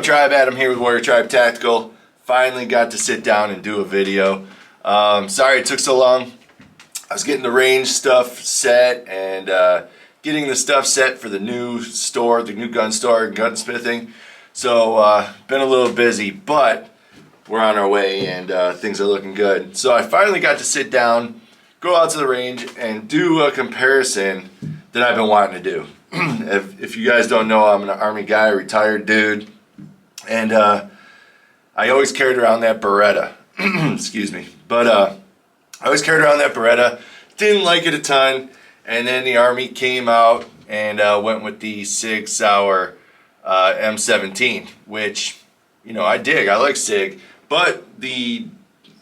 Tribe? Adam here with Warrior Tribe Tactical. Finally got to sit down and do a video. Sorry it took so long. I was getting the range stuff set and getting the stuff set for the new store, the new gun store, gunsmithing. So been a little busy, but we're on our way and things are looking good. So I finally got to sit down, go out to the range and do a comparison that I've been wanting to do. If you guys don't know, I'm an Army guy, a retired dude, and I always carried around that Beretta. Excuse me. But I always carried around that Beretta, didn't like it a ton, and then the Army came out and went with the Sig Sauer M17, which, you know, I dig. I like Sig, but the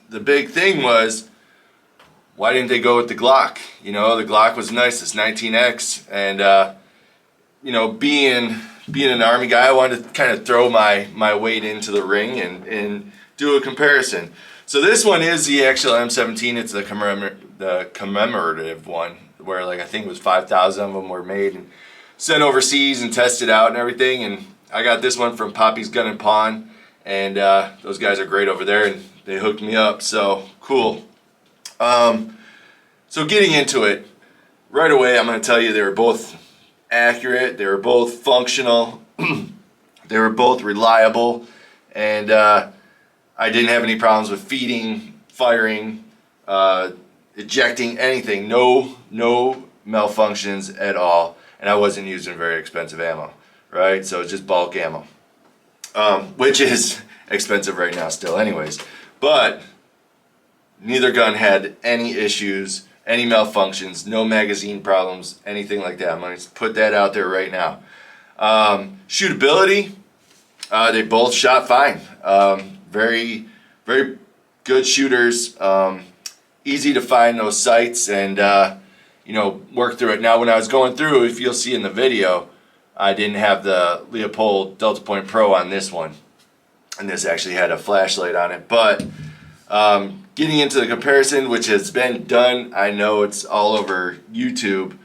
big thing was, why didn't they go with the Glock? You know, the Glock was nice, it's 19x, and you know, being an Army guy, I wanted to kind of throw my weight into the ring and do a comparison. So this one is the actual M17. It's the commemorative one, where like I think it was 5,000 of them were made and sent overseas and tested out and everything. And I got this one from Poppy's Gun and Pawn, and those guys are great over there, and they hooked me up. So cool. So getting into it right away, I'm going to tell you they were both accurate, they were both functional, they were both reliable, and I didn't have any problems with feeding, firing, ejecting, anything. No malfunctions at all, and I wasn't using very expensive ammo, right? So it's just bulk ammo, which is expensive right now still anyways, but neither gun had any issues, any malfunctions, no magazine problems, anything like that. I'm going to put that out there right now. Shootability, they both shot fine. Very good shooters. Easy to find those sights and you know, work through it. Now when I was going through, if you'll see in the video, I didn't have the Leupold Delta Point Pro on this one, and this actually had a flashlight on it. But getting into the comparison, which has been done, I know it's all over YouTube,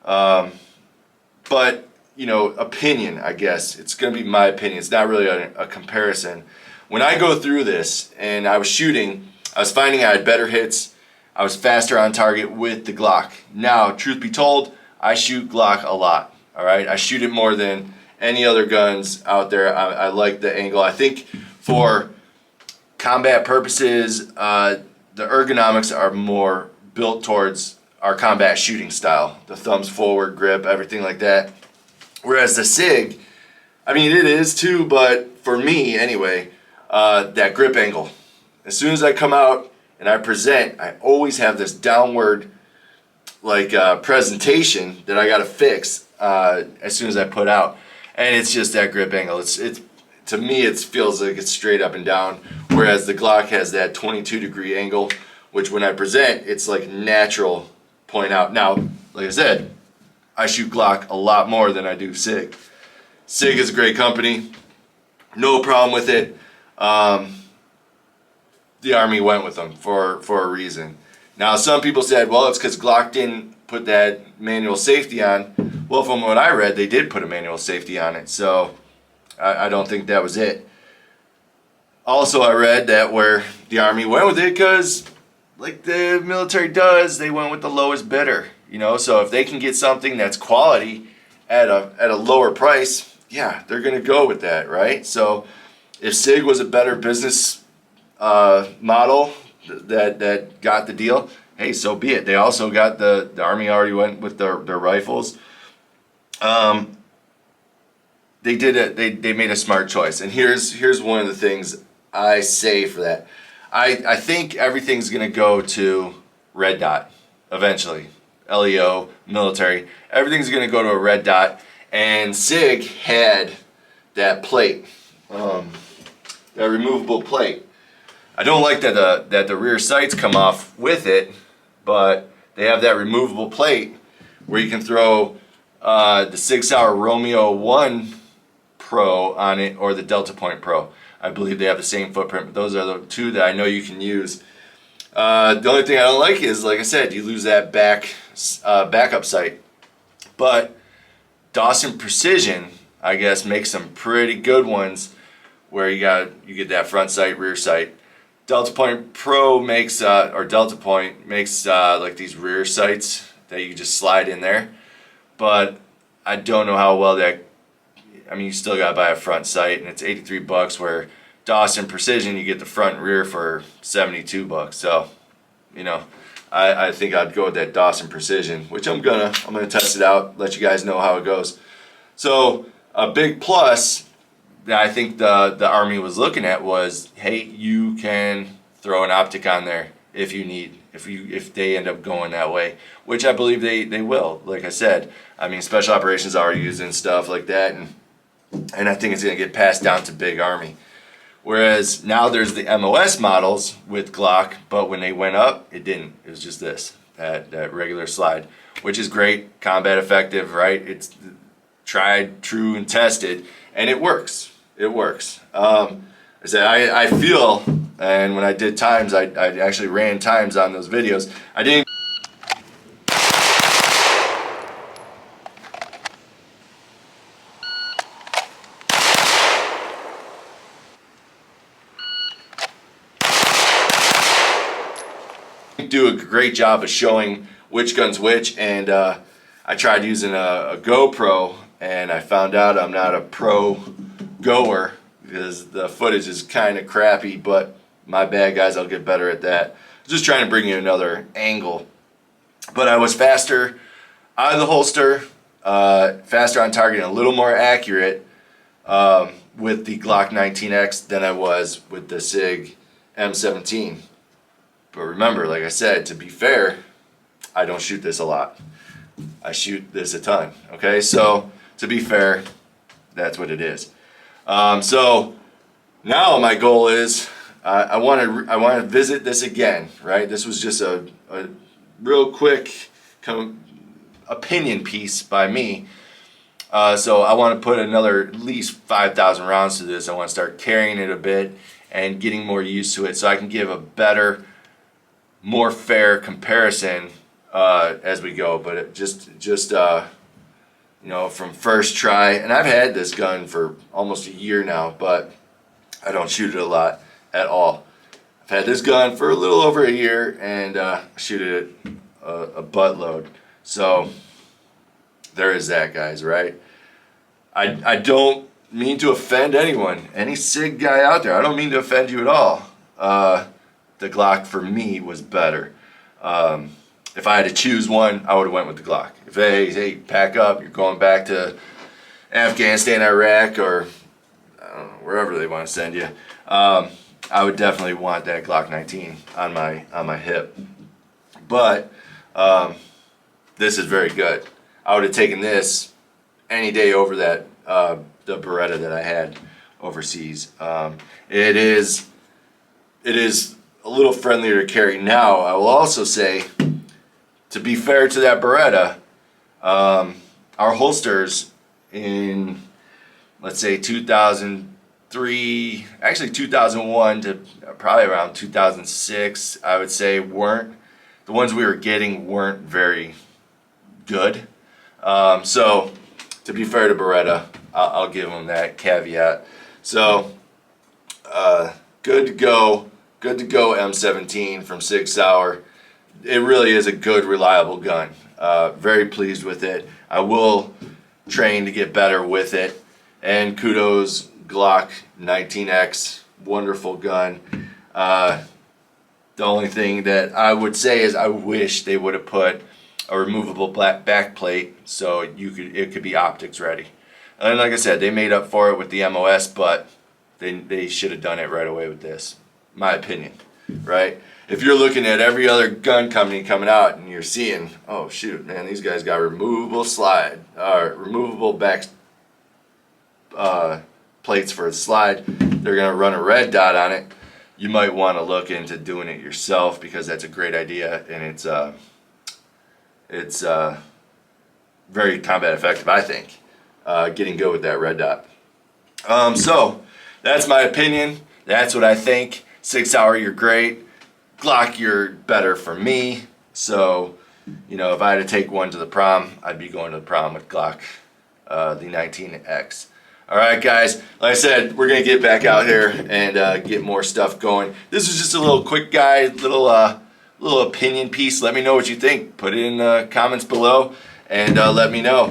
but you know, opinion, I guess it's gonna be my opinion. It's not really a comparison. When I go through this and I was shooting, I was finding I had better hits, I was faster on target with the Glock. Now, truth be told, I shoot Glock a lot, all right? I shoot it more than any other guns out there. I like the angle. I think for combat purposes, the ergonomics are more built towards our combat shooting style. The thumbs forward, grip, everything like that. Whereas the Sig, I mean it is too, but for me anyway, that grip angle. As soon as I come out and I present, I always have this downward like presentation that I gotta fix as soon as I put out. And it's just that grip angle. It's to me, it feels like it's straight up and down, whereas the Glock has that 22-degree angle, which when I present, it's like natural point out. Now, like I said, I shoot Glock a lot more than I do Sig. Sig is a great company, no problem with it. The Army went with them for a reason. Now, some people said, well, it's because Glock didn't put that manual safety on. Well, from what I read, they did put a manual safety on it, so I don't think that was it. Also, I read that where the Army went with it because, like the military does, they went with the lowest bidder. You know, so if they can get something that's quality at a lower price, yeah, they're gonna go with that, right? So if Sig was a better business model that got the deal, hey, so be it. They also got the Army already went with their rifles. They did it. They made a smart choice, and here's one of the things I say for that. I think everything's gonna go to red dot eventually. LEO, military, everything's gonna go to a red dot, and Sig had that plate, that removable plate. I don't like that the rear sights come off with it, but they have that removable plate where you can throw the Sig Sauer Romeo 1 Pro on it or the Delta Point Pro. I believe they have the same footprint, but those are the two that I know you can use. The only thing I don't like is, like I said, you lose that backup sight. But Dawson Precision, I guess, makes some pretty good ones where you get that front sight, rear sight. Delta Point Pro makes or Delta Point makes like these rear sights that you just slide in there, but I don't know how well that. I mean, you still gotta buy a front sight, and it's $83. Where Dawson Precision, you get the front and rear for $72. So, you know, I think I'd go with that Dawson Precision, which I'm gonna test it out, let you guys know how it goes. So a big plus that I think the Army was looking at was, hey, you can throw an optic on there if you need, if they end up going that way, which I believe they will. Like I said, I mean, special operations are using stuff like that, and I think it's gonna get passed down to big Army. Whereas now there's the MOS models with Glock, but when they went up, it didn't. It was just that regular slide, which is great, combat effective, right? It's tried, true, and tested, and it works. It works. I said I feel, and when I did times, I actually ran times on those videos. I didn't. Do a great job of showing which gun's which, and I tried using a GoPro, and I found out I'm not a pro goer because the footage is kind of crappy, but my bad, guys, I'll get better at that. Just trying to bring you another angle, but I was faster out of the holster, faster on target, and a little more accurate with the Glock 19x than I was with the Sig M17. But remember, like I said, to be fair, I don't shoot this a lot. I shoot this a ton, okay? So, to be fair, that's what it is. So, now my goal is, I want to visit this again, right? This was just a real quick opinion piece by me. So, I want to put another at least 5,000 rounds to this. I want to start carrying it a bit and getting more used to it so I can give a better, more fair comparison as we go. But it just you know, from first try, and I've had this gun for almost a year now, but I don't shoot it a lot at all. I've had this gun for a little over a year, and shoot it a buttload. So there is that, guys, right? I don't mean to offend anyone, any SIG guy out there. I don't mean to offend you at all. The Glock for me was better. If I had to choose one, I would have went with the Glock. If hey, pack up, you're going back to Afghanistan, Iraq, or I don't know, wherever they want to send you, I would definitely want that Glock 19 on my hip. But this is very good. I would have taken this any day over that the Beretta that I had overseas. It is a little friendlier to carry now. I will also say, to be fair to that Beretta, our holsters in, let's say, 2003, actually 2001 to probably around 2006, I would say, the ones we were getting weren't very good. So to be fair to Beretta, I'll give them that caveat. So good to go M17 from Sig Sauer. It really is a good, reliable gun. Very pleased with it. I will train to get better with it. And kudos, Glock 19x, wonderful gun. The only thing that I would say is I wish they would have put a removable back plate so it could be optics ready. And like I said, they made up for it with the MOS, but they should have done it right away with this. My opinion, right? If you're looking at every other gun company coming out and you're seeing, oh shoot, man, these guys got removable back plates for a slide, they're gonna run a red dot on it, you might want to look into doing it yourself, because that's a great idea, and it's very combat effective, I think, getting good with that red dot. So that's my opinion. That's what I think. Sig Sauer, you're great. Glock, you're better for me. So, you know, if I had to take one to the prom, I'd be going to the prom with Glock, the 19x. All right, guys. Like I said, we're gonna get back out here and get more stuff going. This is just a little quick guide, little opinion piece. Let me know what you think. Put it in the comments below and let me know.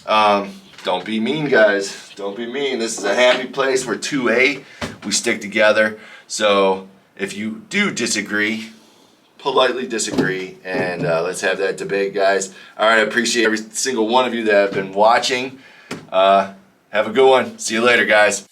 Don't be mean, guys. Don't be mean. This is a happy place. We're 2A. We stick together. So if you do disagree, politely disagree, and let's have that debate, guys. All right, I appreciate every single one of you that have been watching. Have a good one. See you later, guys.